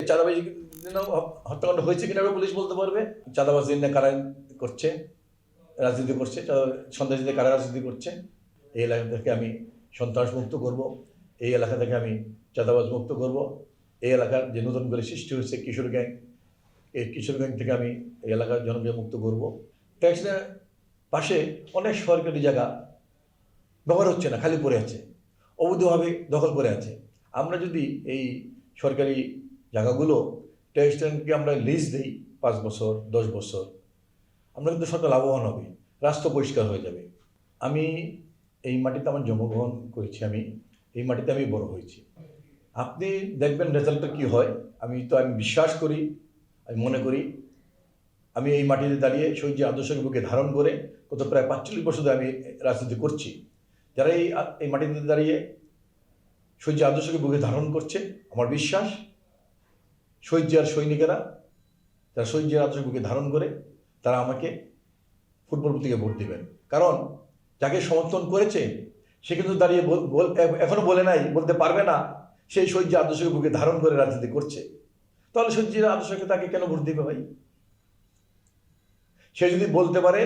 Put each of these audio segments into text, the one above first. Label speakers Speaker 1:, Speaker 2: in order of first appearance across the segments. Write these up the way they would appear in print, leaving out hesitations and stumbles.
Speaker 1: চাঁদাবাজি হত্যাকাণ্ড হয়েছে কিনা পুলিশ বলতে পারবে। চাঁদাবাজি নিয়ে কারা করছে, রাজনীতি করছে, সন্ত্রাসীদের কারা রাজনীতি করছে। এই এলাকা থেকে আমি সন্ত্রাস মুক্ত করব, এই এলাকা থেকে আমি চাঁদাবাজ মুক্ত করব। এই এলাকার যে নতুন করে সৃষ্টি হয়েছে কিশোর গ্যাং, এই কিশোর গ্যাং থেকে আমি এই এলাকার জনকে মুক্ত করব। ট্যাক্সের পাশে অনেক সরকারি জায়গা ব্যবহার হচ্ছে না, খালি পড়ে আছে, অবৈধভাবে দখল করে আছে। আমরা যদি এই সরকারি জায়গাগুলো ট্যাক্সকে আমরা লিজ দিই 5 বছর 10 বছর, আমরা কিন্তু সরকার লাভবান হবে, রাস্তা পরিষ্কার হয়ে যাবে। আমি এই মাটিতে আমার জন্মগ্রহণ করেছি, আমি এই মাটিতে আমি বড় হয়েছি। আপনি দেখবেন রেজাল্টটা কী হয়। আমি বিশ্বাস করি, আমি মনে করি, আমি এই মাটিতে দাঁড়িয়ে শহীদ আদর্শকে বুকে ধারণ করে গত প্রায় 45 বছর ধরে আমি রাজনীতি করছি। যারা এই মাটিতে দাঁড়িয়ে শহীদ আদর্শকে বুকে ধারণ করছে, আমার বিশ্বাস শহীদ জিয়ার সৈনিকেরা যারা শহীদ জিয়ার আদর্শকে বুকে ধারণ করে তারা আমাকে ফুটবল প্রতীকে ভোট দেবেন। কারণ যাকে সমর্থন করেছে সে কিন্তু দাঁড়িয়ে এখনো বলতে পারবে না সেই শহীদ জিয়ার আদর্শকে বুকে ধারণ করে রাজনীতি করছে। তাহলে শহীদ জিয়ার আদর্শকে তাকে কেন ভোট দিবে ভাই? সে যদি বলতে পারে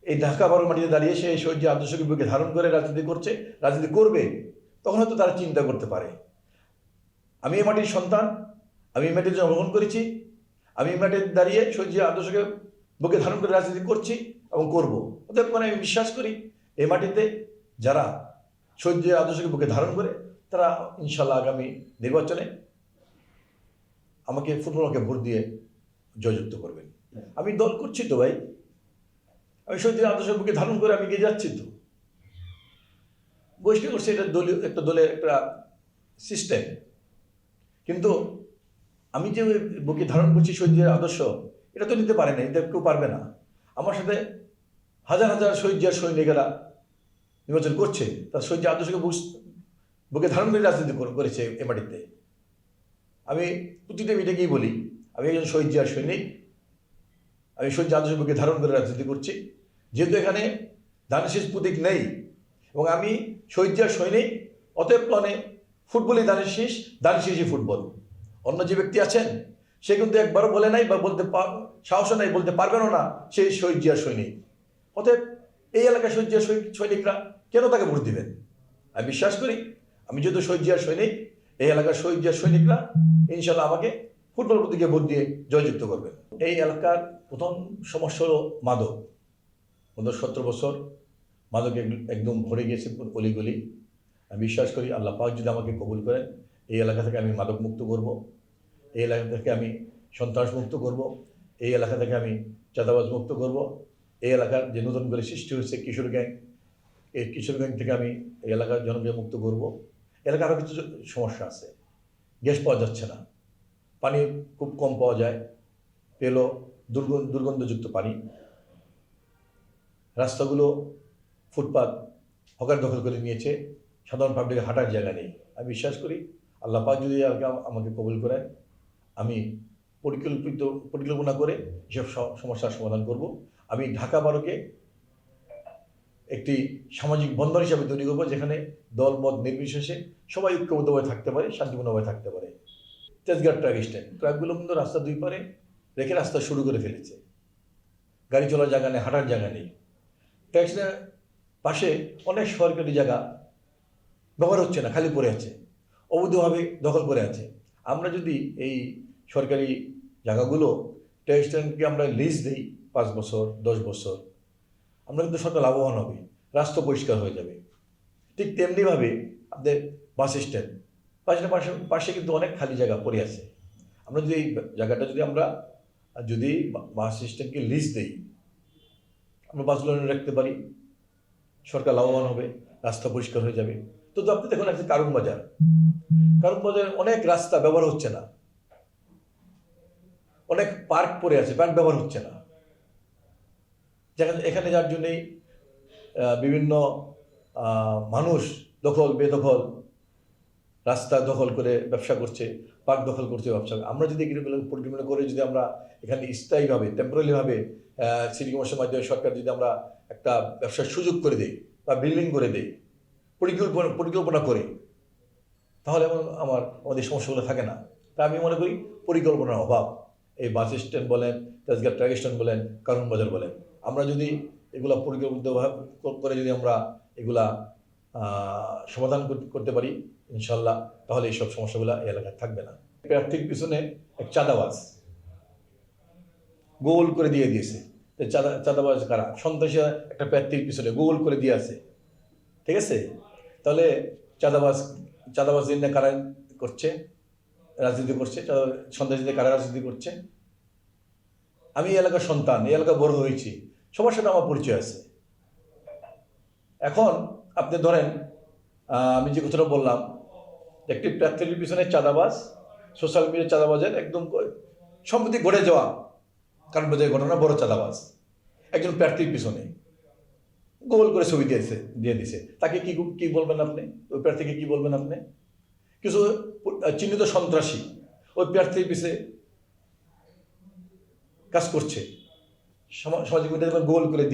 Speaker 1: এই ঢাকা 12 মাটিতে দাঁড়িয়ে সে শহীদ জিয়ার আদর্শকে বুকে ধারণ করে রাজনীতি করবে, তখন হয়তো তারা চিন্তা করতে পারে আমি এই মাটির সন্তান, আমি এই মাটিতে জন্মগ্রহণ করেছি, আমি এই মাটিতে দাঁড়িয়ে শহীদ জিয়ার আদর্শকে বুকে ধারণ করে রাজনীতি করছি এবং করব। অতএব আমি বিশ্বাস করি এই মাটিতে যারা শহীদ জিয়ার আদর্শকে বুকে ধারণ করে তারা ইনশাল্লাহ আগামী নির্বাচনে আমাকে ফুটবলকে ভোট দিয়ে জয়যুক্ত করবেন। আমি দল করছি তো ভাই, আমি শহীদ জিয়ার আদর্শকে বুকে ধারণ করে আমি এগিয়ে যাচ্ছি তো। বৈষ্ণব করছে এটা দলের একটা সিস্টেম, কিন্তু আমি যে বুকে ধারণ করছি শহীদ জিয়ার আদর্শ, এটা তো নিতে পারে না, এটা কেউ পারবে না। আমার সাথে হাজার হাজার শহীদ জিয়ার সৈনিকেরা নির্বাচন করছে, তার শহীদ জিয়ার আদর্শকে বুকে ধারণ করে রাজনীতি করেছে এ মাটিতে। আমি প্রতিটা মিটিংয়েই বলি আমি একজন শহীদ জিয়ার সৈনিক, আমি শহীদ জিয়ার আদর্শকে বুকে ধারণ করে রাজনীতি করছি। যেহেতু এখানে ধানের প্রতীক নেই এবং আমি শহীদ জিয়ার সৈনিক, অতএব ফুটবলই ধানের শীষই ফুটবল। অন্য যে ব্যক্তি আছেন সে কিন্তু একবারও বলে নাই বা সাহস নাই, বলতে পারবেনও না সে শহীদ জিয়ার সৈনিক। অতএব এই এলাকায় শহীদ জিয়ার সৈনিকরা কেন তাকে ভোট দিবেন? আমি বিশ্বাস করি আমি যেহেতু শহীদ জিয়ার সৈনিক, এই এলাকার শহীদ জিয়ার সৈনিকরা ইনশাল্লাহ আমাকে ফুটবল প্রতীকে ভোট দিয়ে জয়যুক্ত করবেন। এই এলাকার প্রথম সমস্যা হলো মাদক। 17 বছর মাদক একদম ভরে গিয়েছে অলিগলি। আমি বিশ্বাস করি আল্লাহ পাক যদি আমাকে কবুল করেন, এই এলাকা থেকে আমি মাদক মুক্ত করব, এই এলাকা থেকে আমি সন্ত্রাস মুক্ত করব, এই এলাকা থেকে আমি চাঁদাবাজ মুক্ত করব। এই এলাকার যে নতুন করে সৃষ্টি হয়েছে কিশোর গ্যাং, এই কিশোর গ্যাং থেকে আমি এই এলাকার জনকে মুক্ত করব। এলাকার আরও কিছু সমস্যা আছে, গ্যাস পাওয়া যাচ্ছে না, পানি খুব কম পাওয়া যায়, পেলো দুর্গন্ধযুক্ত পানি, রাস্তাগুলো ফুটপাত হকার দখল করে নিয়েছে, সাধারণ পাবলিকের হাঁটার জায়গা নেই। আমি বিশ্বাস করি আল্লাহ পাক যদি আমাকে কবুল করেন, আমি পরিকল্পনা করে এসব সমস্যার সমাধান করব। আমি ঢাকা 12কে একটি সামাজিক বন্দর হিসাবে তৈরি করবো, যেখানে দল মত নির্বিশেষে সবাই ঐক্যবদ্ধভাবে থাকতে পারে, শান্তিপূর্ণভাবে থাকতে পারে। তেজগাঁও ট্রাক স্ট্যান্ড, ট্রাকগুলো কিন্তু রাস্তা দুই পারে রেখে রাস্তা শুরু করে ফেলেছে, গাড়ি চলার জায়গা নেই, হাঁটার জায়গা নেই। ট্যাক্সের পাশে অনেক সরকারি জায়গা ব্যবহার হচ্ছে না, খালি পড়ে আছে, অবৈধভাবে দখল করে আছে। আমরা যদি এই সরকারি জায়গাগুলো ট্যাক্সকে আমরা লিজ দিই 5 বছর 10 বছর, আমরা কিন্তু সরকার লাভবান হবে, রাস্তা পরিষ্কার হয়ে যাবে। ঠিক তেমনিভাবে আপনাদের বাস স্ট্যান্ড পাশে কিন্তু অনেক খালি জায়গা পড়ে আছে। আমরা যদি এই জায়গাটা যদি বাস স্ট্যান্ডকে লিজ দিই, আমরা বাসগুলো রাখতে পারি, সরকার লাভবান হবে, রাস্তা পরিষ্কার হয়ে যাবে। তো আপনি দেখুন একটা কারণ বাজার অনেক রাস্তা ব্যবহার হচ্ছে না, অনেক পার্ক পড়ে আছে, পার্ক ব্যবহার হচ্ছে না, এখানে যার জন্যেই বিভিন্ন মানুষ বেদখল রাস্তা দখল করে ব্যবসা করছে, পার্ক দখল করছে, ব্যবসা। আমরা যদি পরিকল্পনা করে যদি আমরা এখানে স্থায়ীভাবে টেম্পোরারিভাবে সিটি কর্পোরেশনের মাধ্যমে সরকার যদি আমরা একটা ব্যবসার সুযোগ করে দিই বা বিল্ডিং করে দিই, পরিকল্পনা করে, তাহলে আমাদের সমস্যাগুলো থাকে না। তা আমি মনে করি পরিকল্পনার অভাব। এই বাস স্ট্যান্ড বলেন, তেজগাঁ ট্রাক স্ট্যান্ড বলেন, কারণ বাজার বলেন, আমরা যদি এগুলা পরিকল্পিত করে যদি আমরা এগুলা সমাধান করতে পারি ইনশাল্লাহ, তাহলে এইসব সমস্যাগুলো এই এলাকায় থাকবে না। প্রার্থীর পিছনে এক চাঁদাবাজ গোল করে দিয়েছে। চাঁদাবাজ কারা? সন্ত্রাসী একটা প্রার্থীর পিছনে গোল করে দিয়ে আছে, ঠিক আছে? তাহলে চাঁদাবাজ কারা করছে, রাজনীতি করছে? সন্ত্রাসীদের কারা রাজনীতি করছে? আমি এই এলাকার সন্তান, এই এলাকা বড় হয়েছি, সবার সাথে আমার পরিচয় আছে। এখন আপনি ধরেন, আমি যে কথাটা বললাম, একটি প্রার্থীর পিছনে চাঁদাবাজ, সোশ্যাল মিডিয়ার চাঁদাবাজের একদম সম্প্রতি ঘটে যাওয়া কারণ বাজারের ঘটনা, বড় চাঁদাবাজ একজন প্রার্থীর পিছনে গোল করে ছবি দিয়ে দিছে। তাকে কি বলবেন আপনি? ওই প্রার্থীকে কি বলবেন আপনি? কিছু চিহ্নিত সন্ত্রাসী ওই প্রার্থীর পিছনে কাজ করছে, সামাজিক মিডিয়াতে গোল করে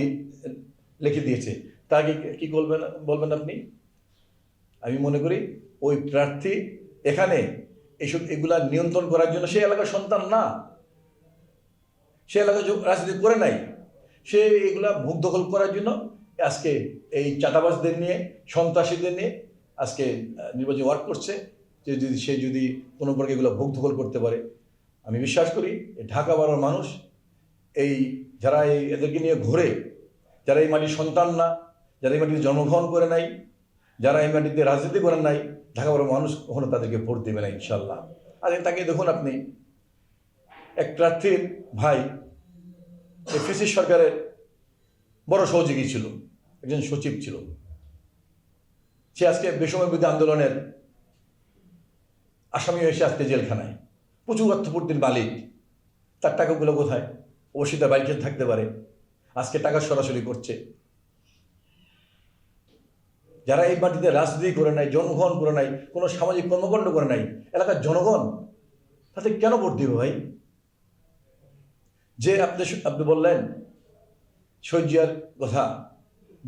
Speaker 1: লিখে দিয়েছে, তাকে কি বলবেন আপনি? আমি মনে করি ওই প্রার্থী এখানে এগুলা নিয়ন্ত্রণ করার জন্য সে এলাকার সন্তান না, সে এলাকায় রাজনীতি করে নাই, সে এগুলা ভোগ দখল করার জন্য আজকে এই চাঁদাবাজদের নিয়ে, সন্ত্রাসীদের নিয়ে আজকে নির্বাচন ওয়ার্ক করছে। সে যদি কোনো প্রকার এগুলো ভোগ দখল করতে পারে, আমি বিশ্বাস করি ঢাকা বারোর মানুষ, যারা এদেরকে নিয়ে ঘোরে, যারা এই মাটির সন্তান না, যারা এই মাটিতে জন্মগ্রহণ করে নাই, যারা এই মাটিতে রাজনীতি করেন নাই, ঢাকা বারোর মানুষ কখনো তাদেরকে ভোট দেবে না ইনশাল্লাহ। আর তাকে দেখুন আপনি, এক প্রার্থীর ভাই ফ্যাসিস্ট সরকারের বড় সহযোগী ছিল, একজন সচিব ছিল, সে আজকে বেসামরিক বিরোধী আন্দোলনের আসামি হয়েছে আজকে জেলখানায়। প্রচুর অর্থপূর্তির মালিক, তার টাকাগুলো কোথায়? অবশ্যই তার বাড়িতে থাকতে পারে, আজকে টাকা সরাসরি করছে। যারা এই মাটিতে রাজনীতি করে নাই, জন্মগ্রহণ করে নাই, কোনো সামাজিক কর্মকাণ্ড করে নাই, এলাকার জনগণ তাতে কেন ভোট দিবে ভাই? যে আপনি বললেন শহীদ জিয়ার কথা,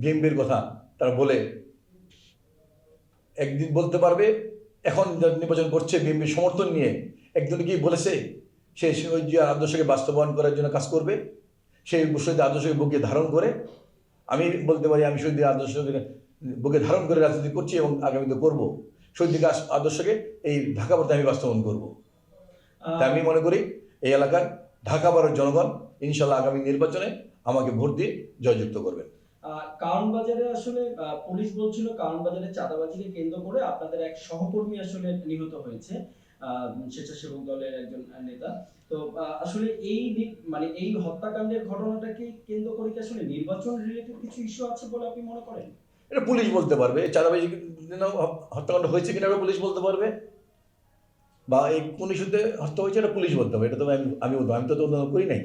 Speaker 1: বিএনপির কথা, তারা বলে একদিন বলতে পারবে, এখন নির্বাচন করছে বিএনপির সমর্থন নিয়ে, একদিন কি বলেছে সে শহীদ জিয়ার আদর্শকে বাস্তবায়ন করার জন্য কাজ করবে, সেই শহীদ আদর্শকে বুকে ধারণ করে? আমি বলতে পারি আমি শহীদ আদর্শকে বুকে ধারণ করে রাজনীতি করছি এবং আগামীতে করবো। শহীদ আদর্শকে এই ঢাকা বারোতে আমি বাস্তবায়ন করবো। তাই আমি মনে করি এই এলাকার ঢাকা বারোর জনগণ ইনশাল্লাহ আগামী নির্বাচনে আমাকে ভোট দিয়ে জয়যুক্ত করবেন।
Speaker 2: কারণ বাজারে আসলে পুলিশ বলছিল কারণ বাজারে চাঁদাবাজিকে কেন্দ্র করে আপনাদের এক সহকর্মী আসলে নিহত হয়েছে, স্বেচ্ছাসেবক দলের একজন নেতা। তো আসলে এই হত্যাকাণ্ডের ঘটনাটাকে কেন্দ্র করে কি আসলে নির্বাচন রিলেটেড কিছু ইস্যু আছে বলে আপনি মনে করেন?
Speaker 1: এটা পুলিশ বলতে পারবে, চাঁদাবাজি হত্যাকাণ্ড হয়েছে কিনা পুলিশ বলতে পারবে, বা এই কোন ইস্যুতে হত্যা হয়েছে এটা পুলিশ বলতে হবে। এটা তো আমি বলবো, আমি তো তদন্ত করি নাই।